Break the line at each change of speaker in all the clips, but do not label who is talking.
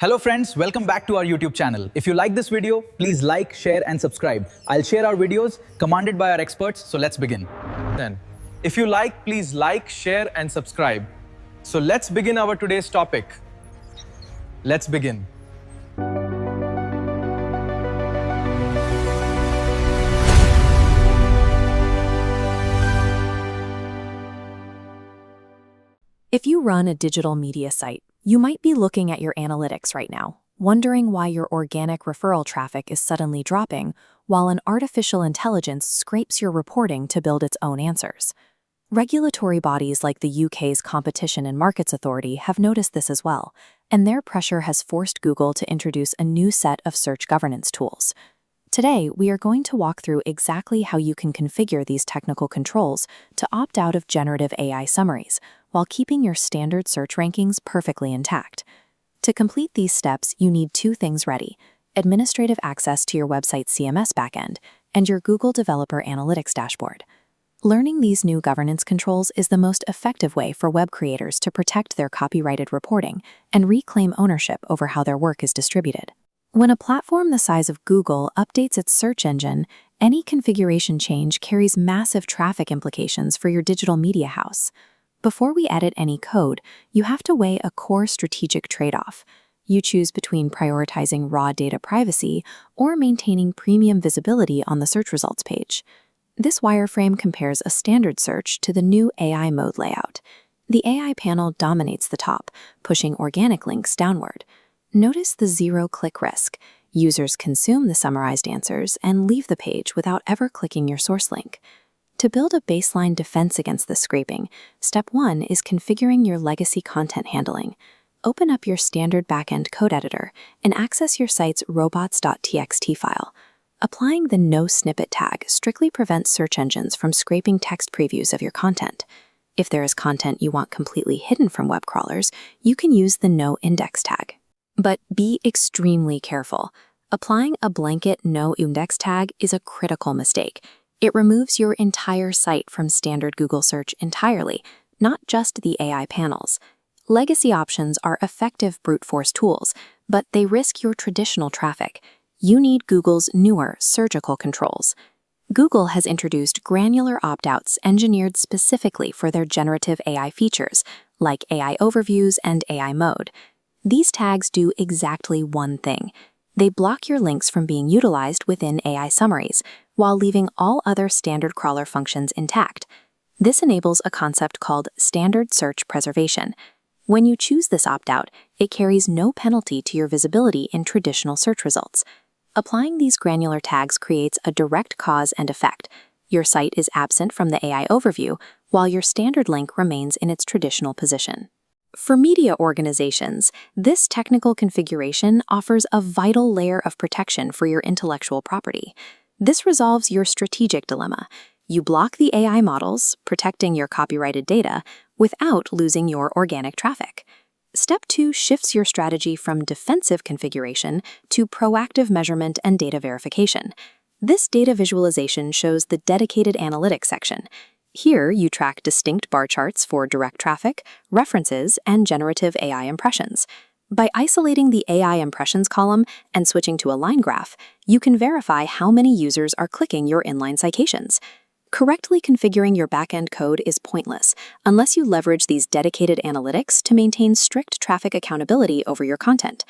Hello friends, welcome back to our YouTube channel. If you like this video, please like, share and subscribe. I'll share our videos commanded by our experts, so let's begin.
If you like, please like, share and subscribe. So let's begin our today's topic. Let's begin.
If you run a digital media site, you might be looking at your analytics right now, wondering why your organic referral traffic is suddenly dropping while an artificial intelligence scrapes your reporting to build its own answers. Regulatory bodies like the UK's Competition and Markets Authority have noticed this as well, and their pressure has forced Google to introduce a new set of search governance tools. Today, we are going to walk through exactly how you can configure these technical controls to opt out of generative AI summaries, while keeping your standard search rankings perfectly intact. To complete these steps, you need two things ready: administrative access to your website's CMS backend and your Google Developer Analytics dashboard. Learning these new governance controls is the most effective way for web creators to protect their copyrighted reporting and reclaim ownership over how their work is distributed. When a platform the size of Google updates its search engine, any configuration change carries massive traffic implications for your digital media house. Before we edit any code, you have to weigh a core strategic trade-off. You choose between prioritizing raw data privacy or maintaining premium visibility on the search results page. This wireframe compares a standard search to the new AI mode layout. The AI panel dominates the top, pushing organic links downward. Notice the zero-click risk. Users consume the summarized answers and leave the page without ever clicking your source link. To build a baseline defense against this scraping, step 1 is configuring your legacy content handling. Open up your standard backend code editor and access your site's robots.txt file. Applying the no snippet tag strictly prevents search engines from scraping text previews of your content. If there is content you want completely hidden from web crawlers, you can use the noindex tag. But be extremely careful. Applying a blanket noindex tag is a critical mistake. It removes your entire site from standard Google search entirely, not just the AI panels. Legacy options are effective brute force tools, but they risk your traditional traffic. You need Google's newer surgical controls. Google has introduced granular opt-outs engineered specifically for their generative AI features, like AI overviews and AI mode. These tags do exactly one thing. They block your links from being utilized within AI summaries, while leaving all other standard crawler functions intact. This enables a concept called standard search preservation. When you choose this opt-out, it carries no penalty to your visibility in traditional search results. Applying these granular tags creates a direct cause and effect. Your site is absent from the AI overview, while your standard link remains in its traditional position. For media organizations, this technical configuration offers a vital layer of protection for your intellectual property. This resolves your strategic dilemma. You block the AI models, protecting your copyrighted data, without losing your organic traffic. Step 2 shifts your strategy from defensive configuration to proactive measurement and data verification. This data visualization shows the dedicated analytics section. Here, you track distinct bar charts for direct traffic, references, and generative AI impressions. By isolating the AI impressions column and switching to a line graph, you can verify how many users are clicking your inline citations. Correctly configuring your backend code is pointless unless you leverage these dedicated analytics to maintain strict traffic accountability over your content.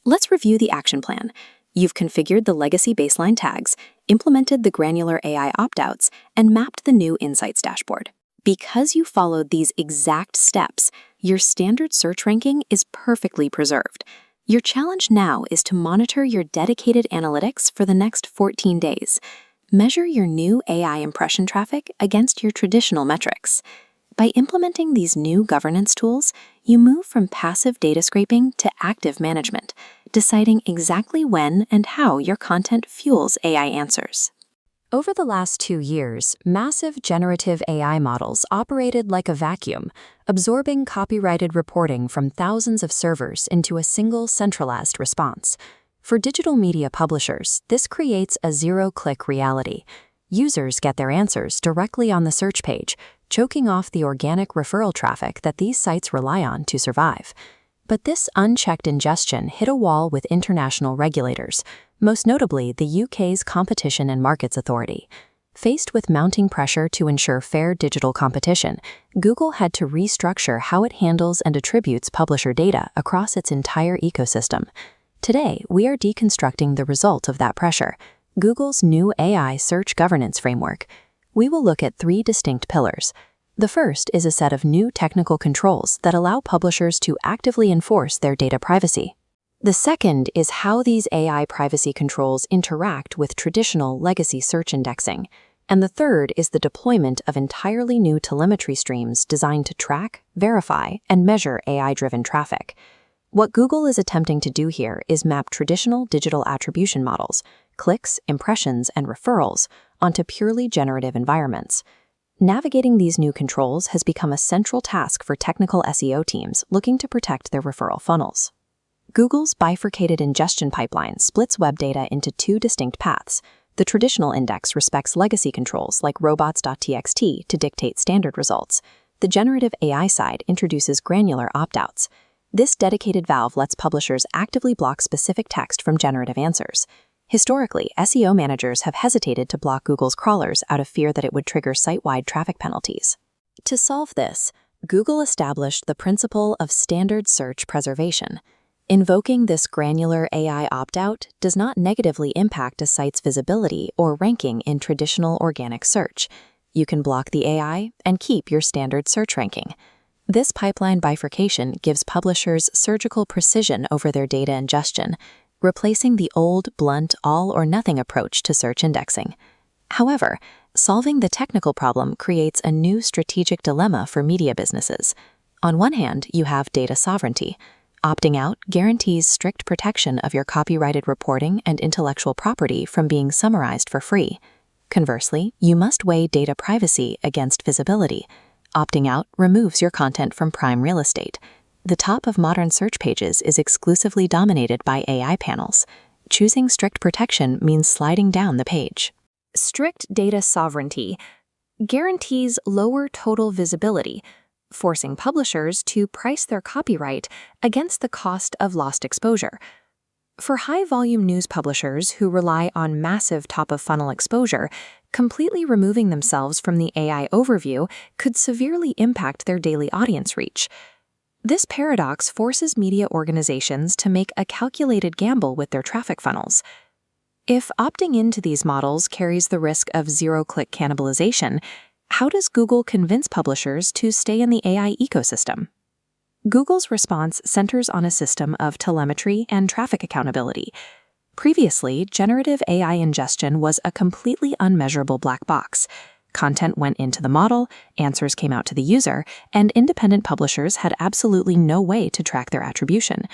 Let's review the action plan. You've configured the legacy baseline tags, implemented the granular AI opt-outs, and mapped the new Insights dashboard. Because you followed these exact steps, your standard search ranking is perfectly preserved. Your challenge now is to monitor your dedicated analytics for the next 14 days. Measure your new AI impression traffic against your traditional metrics. By implementing these new governance tools, you move from passive data scraping to active management, deciding exactly when and how your content fuels AI answers. Over the last 2 years, massive generative AI models operated like a vacuum, absorbing copyrighted reporting from thousands of servers into a single centralized response. For digital media publishers, this creates a zero-click reality. Users get their answers directly on the search page, choking off the organic referral traffic that these sites rely on to survive. But this unchecked ingestion hit a wall with international regulators, most notably the UK's Competition and Markets Authority. Faced with mounting pressure to ensure fair digital competition, Google had to restructure how it handles and attributes publisher data across its entire ecosystem. Today, we are deconstructing the result of that pressure, Google's new AI search governance framework. We will look at 3 distinct pillars. The first is a set of new technical controls that allow publishers to actively enforce their data privacy. The second is how these AI privacy controls interact with traditional legacy search indexing. And the third is the deployment of entirely new telemetry streams designed to track, verify, and measure AI-driven traffic. What Google is attempting to do here is map traditional digital attribution models, clicks, impressions, and referrals, onto purely generative environments. Navigating these new controls has become a central task for technical SEO teams looking to protect their referral funnels. Google's bifurcated ingestion pipeline splits web data into 2 distinct paths. The traditional index respects legacy controls like robots.txt to dictate standard results. The generative AI side introduces granular opt-outs. This dedicated valve lets publishers actively block specific text from generative answers. Historically, SEO managers have hesitated to block Google's crawlers out of fear that it would trigger site-wide traffic penalties. To solve this, Google established the principle of standard search preservation. Invoking this granular AI opt-out does not negatively impact a site's visibility or ranking in traditional organic search. You can block the AI and keep your standard search ranking. This pipeline bifurcation gives publishers surgical precision over their data ingestion, replacing the old, blunt, all-or-nothing approach to search indexing. However, solving the technical problem creates a new strategic dilemma for media businesses. On one hand, you have data sovereignty. Opting out guarantees strict protection of your copyrighted reporting and intellectual property from being summarized for free. Conversely, you must weigh data privacy against visibility. Opting out removes your content from prime real estate. The top of modern search pages is exclusively dominated by AI panels. Choosing strict protection means sliding down the page. Strict data sovereignty guarantees lower total visibility, forcing publishers to price their copyright against the cost of lost exposure. For high-volume news publishers who rely on massive top-of-funnel exposure, completely removing themselves from the AI overview could severely impact their daily audience reach. This paradox forces media organizations to make a calculated gamble with their traffic funnels. If opting into these models carries the risk of zero-click cannibalization, how does Google convince publishers to stay in the AI ecosystem? Google's response centers on a system of telemetry and traffic accountability. Previously, generative AI ingestion was a completely unmeasurable black box. Content went into the model, answers came out to the user, and independent publishers had absolutely no way to track their attribution.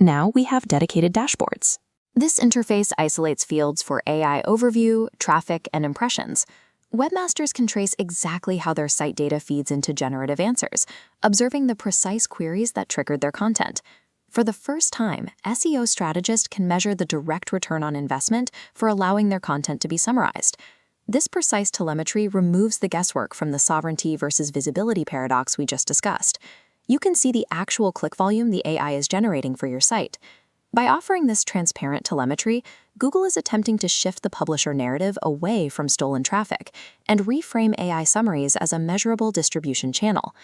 Now we have dedicated dashboards. This interface isolates fields for AI overview, traffic, and impressions. Webmasters can trace exactly how their site data feeds into generative answers, observing the precise queries that triggered their content. For the first time, SEO strategists can measure the direct return on investment for allowing their content to be summarized. This precise telemetry removes the guesswork from the sovereignty versus visibility paradox we just discussed. You can see the actual click volume the AI is generating for your site. By offering this transparent telemetry, Google is attempting to shift the publisher narrative away from stolen traffic and reframe AI summaries as a measurable distribution channel.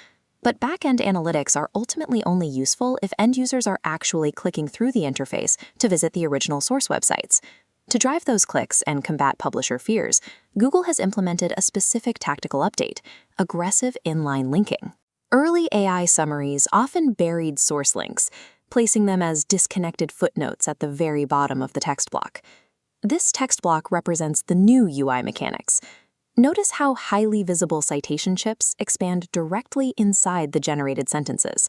But back-end analytics are ultimately only useful if end users are actually clicking through the interface to visit the original source websites. To drive those clicks and combat publisher fears, Google has implemented a specific tactical update: aggressive inline linking. Early AI summaries often buried source links, placing them as disconnected footnotes at the very bottom of the text block. This text block represents the new UI mechanics. Notice how highly visible citation chips expand directly inside the generated sentences.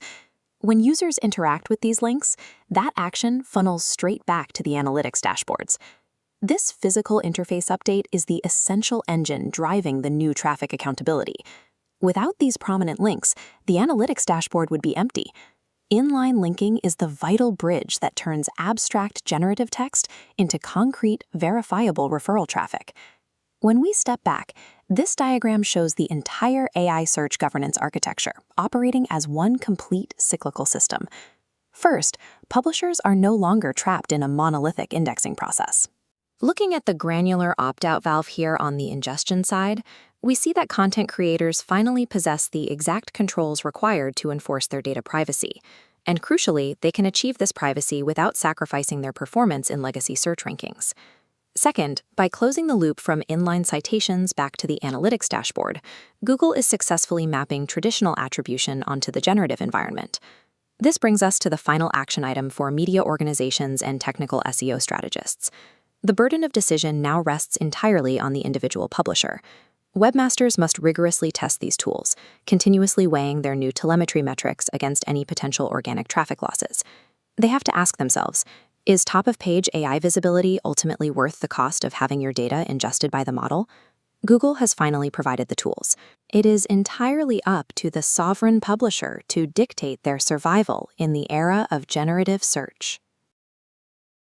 When users interact with these links, that action funnels straight back to the analytics dashboards. This physical interface update is the essential engine driving the new traffic accountability. Without these prominent links, the analytics dashboard would be empty. Inline linking is the vital bridge that turns abstract generative text into concrete, verifiable referral traffic. When we step back, this diagram shows the entire AI search governance architecture operating as one complete cyclical system. First, publishers are no longer trapped in a monolithic indexing process. Looking at the granular opt-out valve here on the ingestion side, we see that content creators finally possess the exact controls required to enforce their data privacy. And crucially, they can achieve this privacy without sacrificing their performance in legacy search rankings. Second, by closing the loop from inline citations back to the analytics dashboard, Google is successfully mapping traditional attribution onto the generative environment. This brings us to the final action item for media organizations and technical SEO strategists. The burden of decision now rests entirely on the individual publisher. Webmasters must rigorously test these tools, continuously weighing their new telemetry metrics against any potential organic traffic losses. They have to ask themselves, is top-of-page AI visibility ultimately worth the cost of having your data ingested by the model? Google has finally provided the tools. It is entirely up to the sovereign publisher to dictate their survival in the era of generative search.